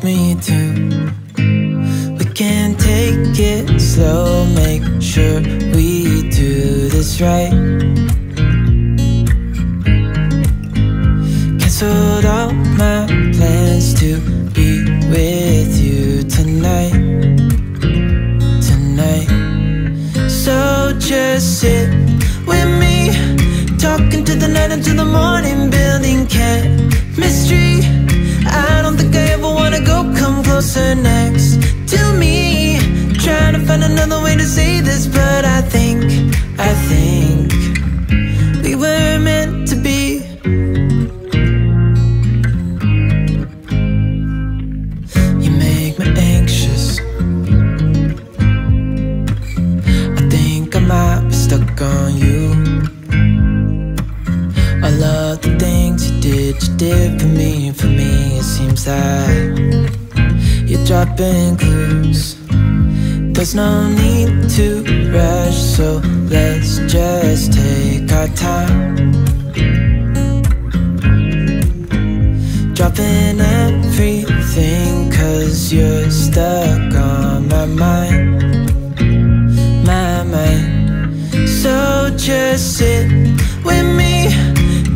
me to. We can take it slow, make sure we do this right. Canceled all my plans to be with you tonight. So just sit with me, talking to the night until the morning, building chemistry. I don't think I ever wanna go, come closer next to me. Trying to find another way to say this, but I think we were meant to be. You make me anxious. I think I might be stuck on you. All of the things you did for me, it seems like you're dropping clues. There's no need to rush, so let's just take our time. Dropping everything, 'cause you're stuck on my mind. So just sit with me,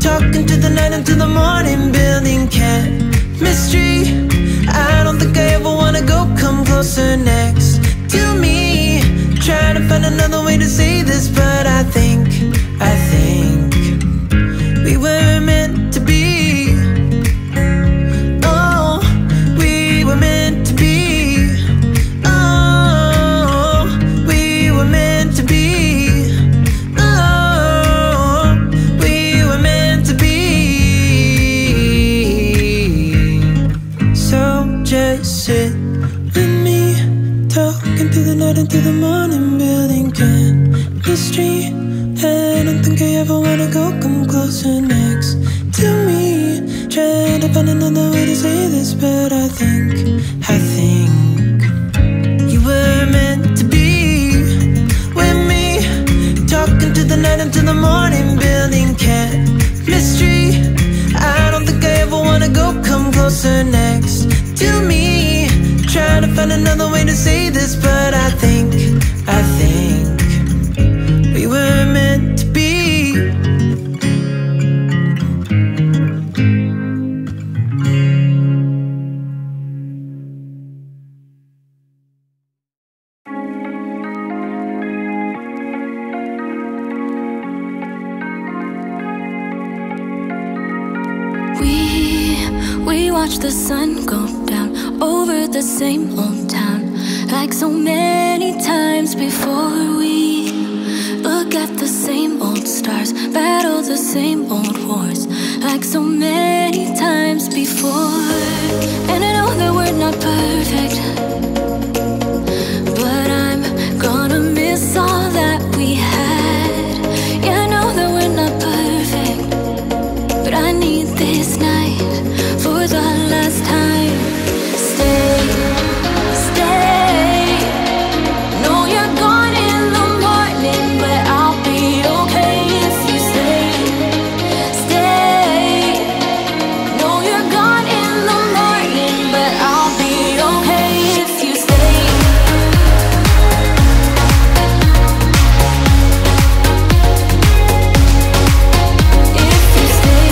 talking to the night until the morning, building chemistry. I don't think I ever wanna go, come closer next to me. Trying to find another way to say this, but I think we were meant to be. Oh, we were meant to be. Oh, we were meant to be. Sit with me, talking through the night until the morning, building chemistry. I don't think I ever wanna go, come closer next to me. Trying to find another way to say this, but I think you were meant to be with me, talking to the night until the morning, building chemistry. I don't think I ever wanna go, come closer next to me. Trying to find another way to say this, but I think we were meant to be. We watch the sun go down over the same old town, like so many times before. We look at the same old stars, battle the same old wars, like so many times before. And I know that we're not perfect, but I'm gonna miss all that we had. Yeah, I know that we're not perfect, but I need this night for the last time. Stay, stay. Know you're gone in the morning, but I'll be okay if you stay. Stay. Know you're gone in the morning, but I'll be okay if you stay. If you stay.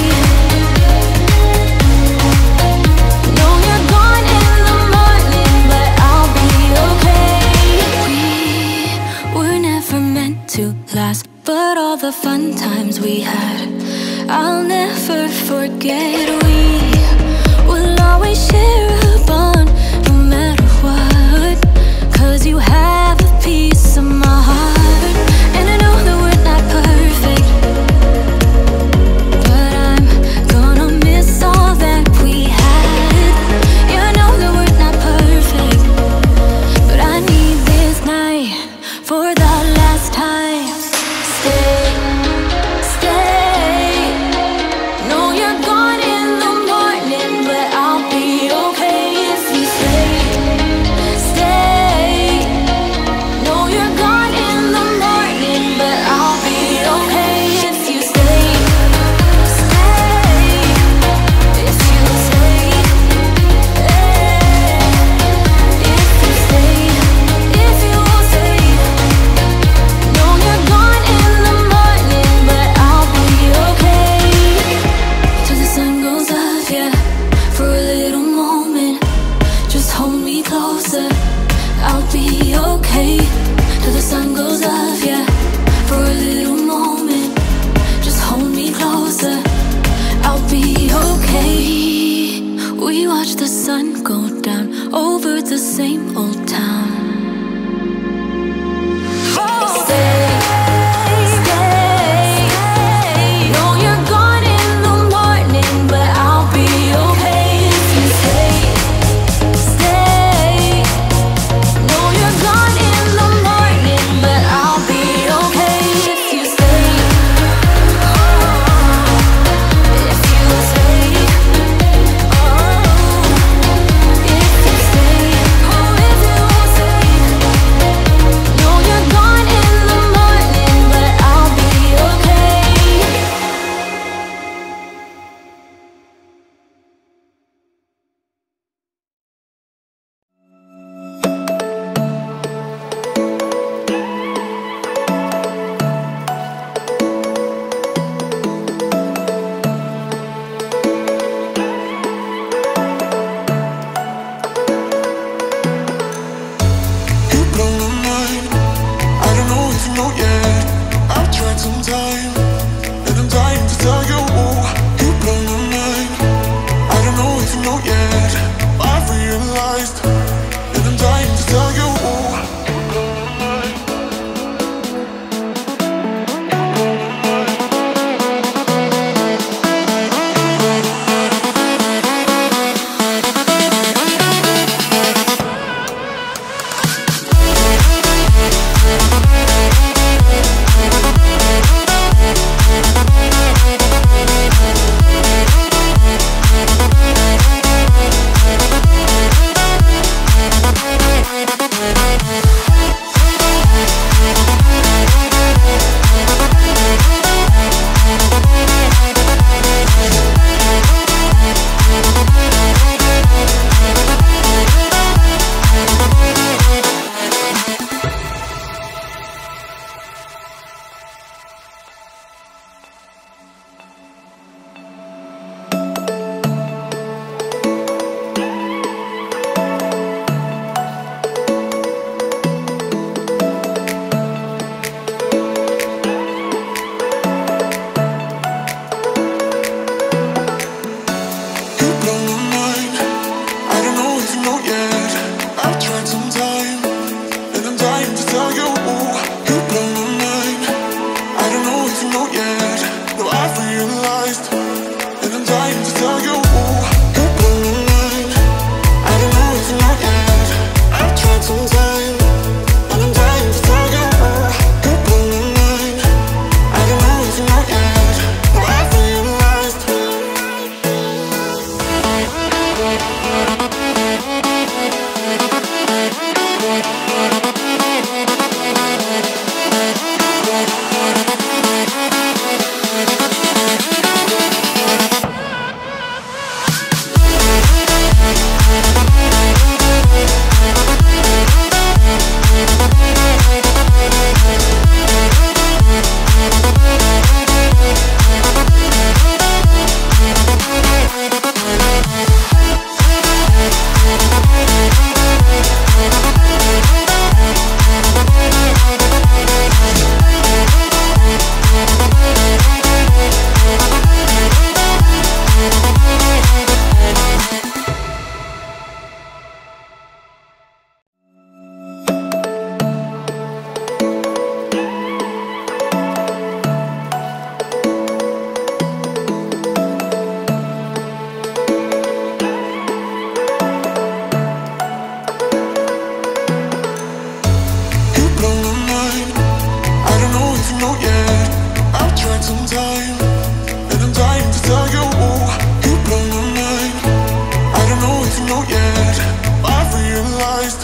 Know you're gone in the morning, but I'll be okay. We were never meant to last, but all the fun times we had, I'll never forget. We will always share a bond, no matter what, 'cause you have a piece of my heart. And I know that we're not perfect, but I'm gonna miss all that we had. Yeah, I know that we're not perfect, but I need this night for the last time. Stay, stay. Know you're gone in the watch the sun go down over the same old town. Stay, stay. Know you're gone in the morning, but I'll be okay if you stay, stay. Know you're gone in the morning, but I'll be okay if you stay. If you stay, if you stay, oh, if you stay. Know you're gone in the morning, but I'll be okay. You blow my mind. I don't know if you know yet. I've tried some time, and I'm dying to tell you. You blow my mind. I don't know if you know yet. I've realized, and I'm dying to tell you. You blow my mind. You blow my mind. I don't know if you know yet. I've tried some time, and I'm dying to tell you. You blow my mind. I don't know if you know yet. No, I've realized, and I'm dying to tell you. You blow my mind. I don't know if you know yet. I've tried some time, and I'm dying to tell you. You blow my mind. I don't know if you know yet. No, I've realized. You blow my mind. I don't know if you know yet. I've tried some time, and I'm dying to tell you. You blow my mind. I don't know if you know yet. I've realized,